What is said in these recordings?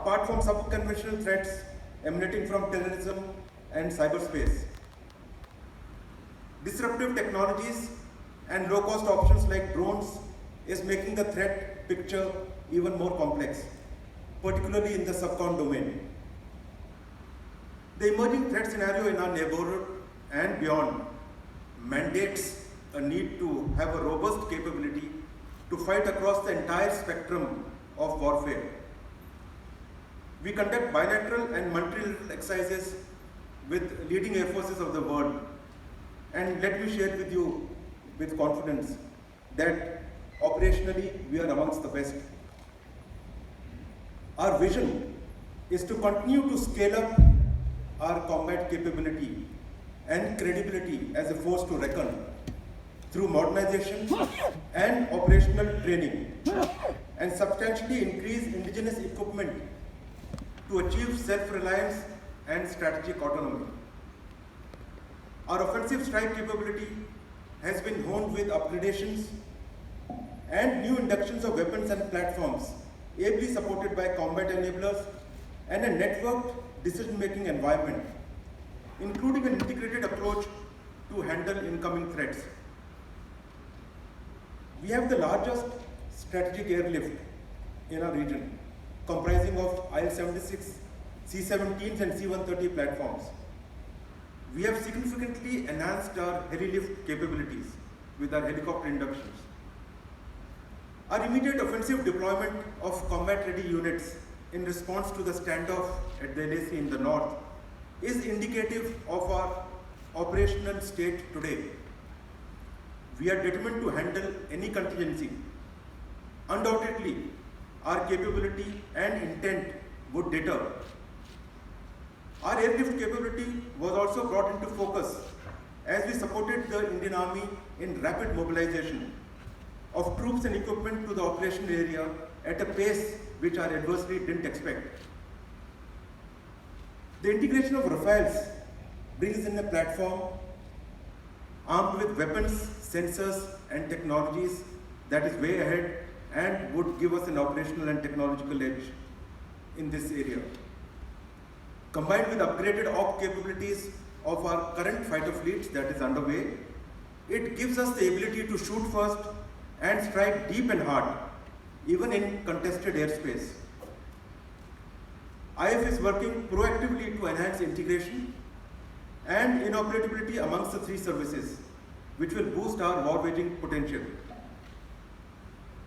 apart from sub-conventional threats emanating from terrorism and cyberspace. Disruptive technologies and low-cost options like drones is making the threat picture even more complex, particularly in the subcon domain. The emerging threat scenario in our neighborhood and beyond mandates a need to have a robust capability to fight across the entire spectrum of warfare. We conduct bilateral and multilateral exercises with leading air forces of the world, and let me share with you with confidence that operationally we are amongst the best. Our vision is to continue to scale up our combat capability and credibility as a force to reckon through modernization and operational training, and substantially increase indigenous equipment to achieve self-reliance and strategic autonomy. Our offensive strike capability has been honed with upgradations and new inductions of weapons and platforms, ably supported by combat enablers and a networked decision-making environment, including an integrated approach to handle incoming threats. We have the largest strategic airlift in our region, comprising of IL-76, C-17s and C-130 platforms. We have significantly enhanced our heli-lift capabilities with our helicopter inductions. Our immediate offensive deployment of combat-ready units in response to the standoff at the LAC in the north is indicative of our operational state today. We are determined to handle any contingency. Undoubtedly, our capability and intent would deter. Our airlift capability was also brought into focus as we supported the Indian Army in rapid mobilization of troops and equipment to the operational area at a pace which our adversary didn't expect. The integration of Rafales brings in a platform armed with weapons, sensors and technologies that is way ahead and would give us an operational and technological edge in this area. Combined with upgraded op capabilities of our current fighter fleets that is underway, it gives us the ability to shoot first and strike deep and hard, even in contested airspace. IF is working proactively to enhance integration and interoperability amongst the three services, which will boost our war-waging potential.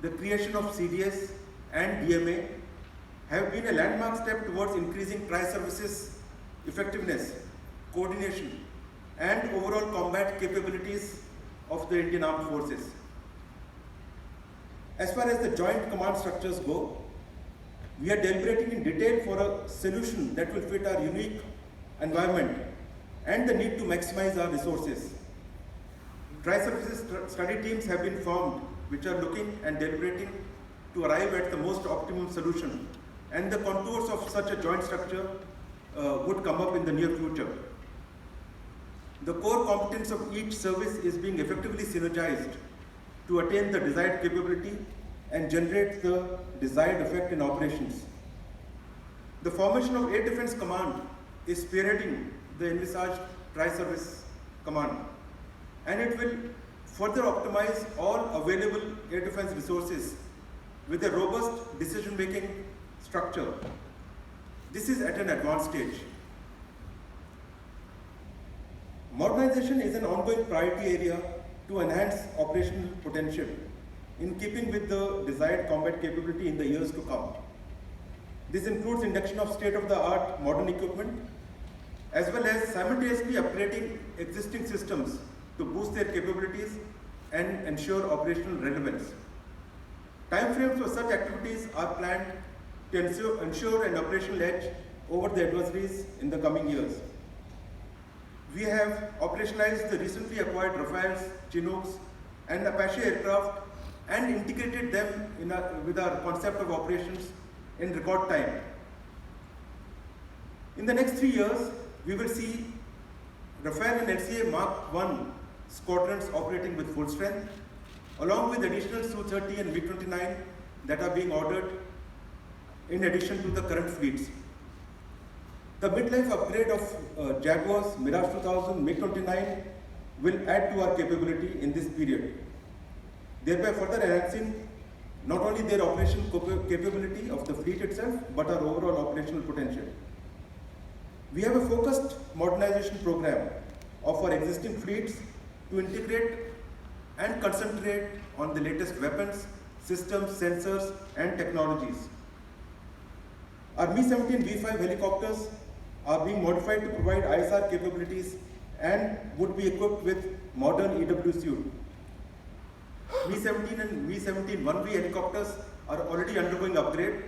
The creation of CDS and DMA have been a landmark step towards increasing tri-services effectiveness, coordination, and overall combat capabilities of the Indian Armed Forces. As far as the joint command structures go, we are deliberating in detail for a solution that will fit our unique environment and the need to maximize our resources. Tri-services study teams have been formed which are looking and deliberating to arrive at the most optimum solution, and the contours of such a joint structure would come up in the near future. The core competence of each service is being effectively synergized to attain the desired capability and generate the desired effect in operations. The formation of Air Defence Command is spearheading the envisaged tri-service command, and it will further optimize all available air defense resources with a robust decision-making structure. This is at an advanced stage. Modernization is an ongoing priority area to enhance operational potential in keeping with the desired combat capability in the years to come. This includes induction of state-of-the-art modern equipment, as well as simultaneously upgrading existing systems to boost their capabilities and ensure operational relevance. Timeframes for such activities are planned to ensure an operational edge over the adversaries in the coming years. We have operationalized the recently acquired Rafales, Chinooks, and Apache aircraft and integrated them with our concept of operations in record time. In the next 3 years, we will see Rafale and LCA Mark 1 squadrons operating with full strength, along with additional Su-30 and MiG-29 that are being ordered in addition to the current fleets. The midlife upgrade of Jaguars, Mirage 2000, MiG-29 will add to our capability in this period, thereby further enhancing not only their operational capability of the fleet itself, but our overall operational potential. We have a focused modernization program of our existing fleets to integrate and concentrate on the latest weapons, systems, sensors, and technologies. Our Mi-17 V5 helicopters are being modified to provide ISR capabilities and would be equipped with modern EW suite. Mi-17 and Mi-17 1V helicopters are already undergoing upgrade,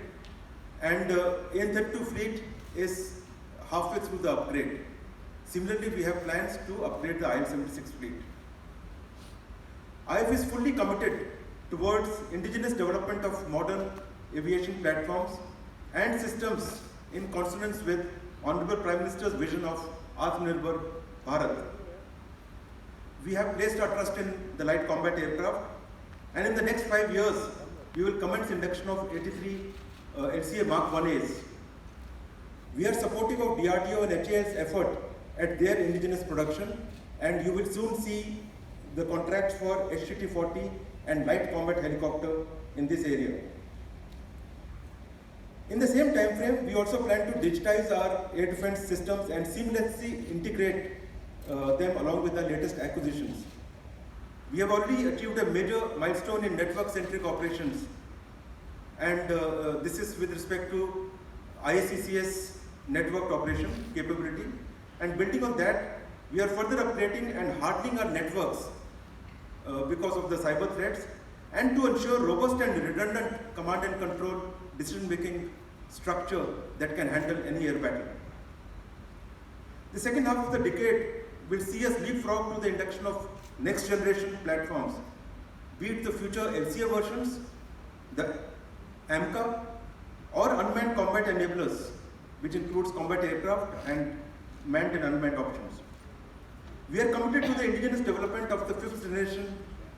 and AN-32 fleet is halfway through the upgrade. Similarly, we have plans to upgrade the IL-76 fleet. IF is fully committed towards indigenous development of modern aviation platforms and systems in consonance with Honorable Prime Minister's vision of Atmanirbhar Bharat. We have placed our trust in the light combat aircraft, and in the next 5 years, we will commence induction of 83 LCA Mark 1As. We are supportive of DRDO and HAL's effort at their indigenous production, and you will soon see the contracts for HTT-40 and light combat helicopter in this area. In the same time frame, we also plan to digitize our air defense systems and seamlessly integrate them along with the latest acquisitions. We have already achieved a major milestone in network-centric operations, and this is with respect to IACCS networked operation capability. And building on that, we are further upgrading and hardening our networks because of the cyber threats, and to ensure robust and redundant command and control decision-making structure that can handle any air battle. The second half of the decade will see us leapfrog to the induction of next generation platforms, be it the future LCA versions, the AMCA, or unmanned combat enablers, which includes combat aircraft and manned and unmanned options. We are committed to the indigenous development of the 5th generation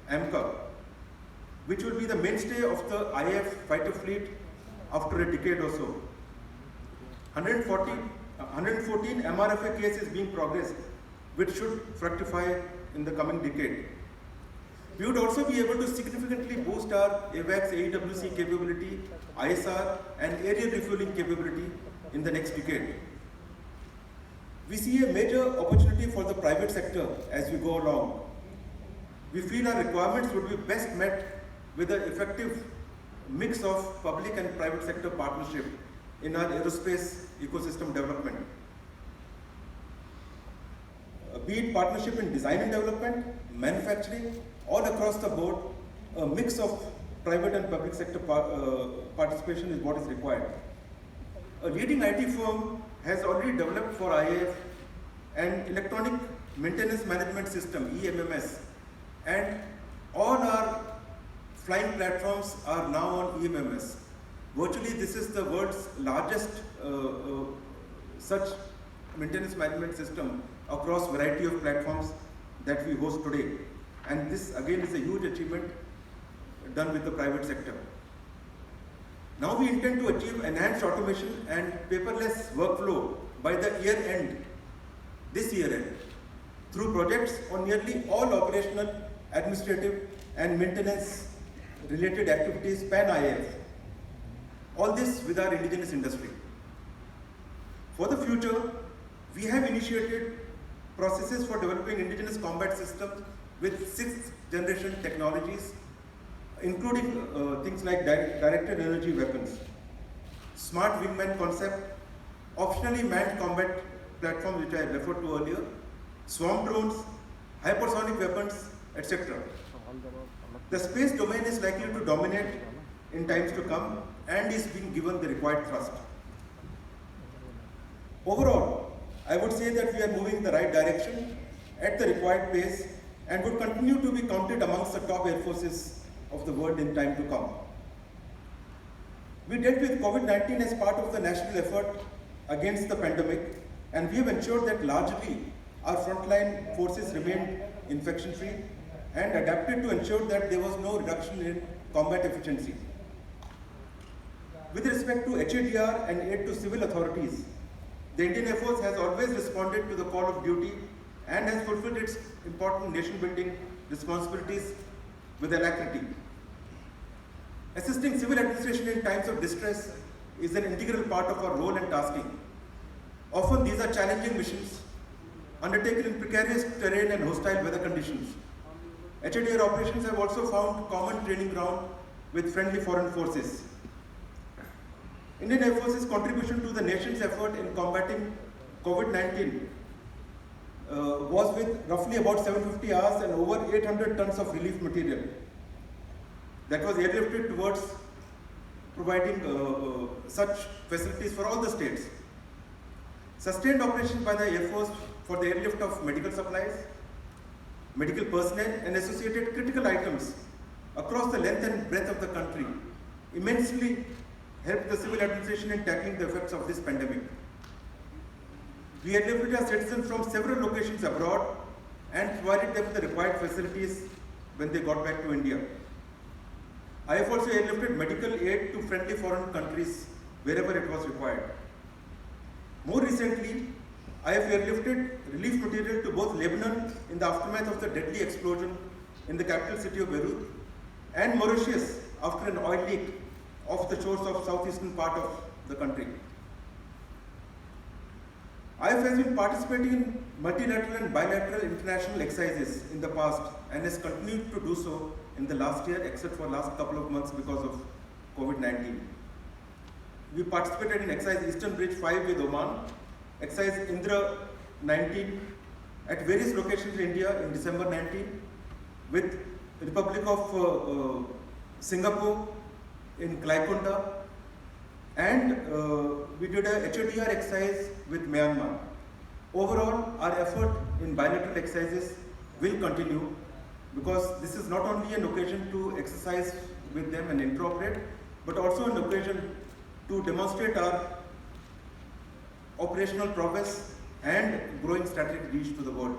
AMCA, which will be the mainstay of the IAF fighter fleet after a decade or so. 114 MRFA cases being progressed, which should fructify in the coming decade. We would also be able to significantly boost our AWACS AEWC capability, ISR, and area refueling capability in the next decade. We see a major opportunity for the private sector as we go along. We feel our requirements would be best met with an effective mix of public and private sector partnership in our aerospace ecosystem development. Be it partnership in design and development, manufacturing, all across the board, a mix of private and public sector participation is what is required. A leading IT firm has already developed for IAF an electronic maintenance management system, EMMS, and all our flying platforms are now on EMMS. Virtually, this is the world's largest such maintenance management system across variety of platforms that we host today. And this again is a huge achievement done with the private sector. Now we intend to achieve enhanced automation and paperless workflow by the year end, this year end, through projects on nearly all operational, administrative and maintenance related activities pan-IAF. All this with our indigenous industry. For the future, we have initiated processes for developing indigenous combat systems with 6th generation technologies, including things like directed energy weapons, smart wingman concept, optionally manned combat platforms which I referred to earlier, swarm drones, hypersonic weapons, etc. The space domain is likely to dominate in times to come and is being given the required thrust. Overall, I would say that we are moving in the right direction at the required pace and would continue to be counted amongst the top air forces of the world in time to come. We dealt with COVID-19 as part of the national effort against the pandemic, and we have ensured that largely our frontline forces remained infection-free and adapted to ensure that there was no reduction in combat efficiency. With respect to HADR and aid to civil authorities, the Indian Air Force has always responded to the call of duty and has fulfilled its important nation-building responsibilities with alacrity. Assisting civil administration in times of distress is an integral part of our role and tasking. Often these are challenging missions undertaken in precarious terrain and hostile weather conditions. HADR operations have also found common training ground with friendly foreign forces. Indian Air Force's contribution to the nation's effort in combating COVID-19 was with roughly about 750 hours and over 800 tons of relief material that was airlifted towards providing such facilities for all the states. Sustained operations by the Air Force for the airlift of medical supplies, medical personnel and associated critical items across the length and breadth of the country immensely helped the civil administration in tackling the effects of this pandemic. We airlifted our citizens from several locations abroad and provided them with the required facilities when they got back to India. I have also airlifted medical aid to friendly foreign countries wherever it was required. More recently, I have airlifted relief material to both Lebanon in the aftermath of the deadly explosion in the capital city of Beirut and Mauritius after an oil leak off the shores of southeastern part of the country. IAF has been participating in multilateral and bilateral international exercises in the past and has continued to do so in the last year, except for last couple of months because of COVID-19. We participated in exercise Eastern Bridge 5 with Oman, exercise Indra 19 at various locations in India in December 19, with Republic of Singapore in Klaikunda, and we did a HADR exercise with Myanmar. Overall, our effort in bilateral exercises will continue because this is not only an occasion to exercise with them and interoperate, but also an occasion to demonstrate our operational progress and growing strategic reach to the world.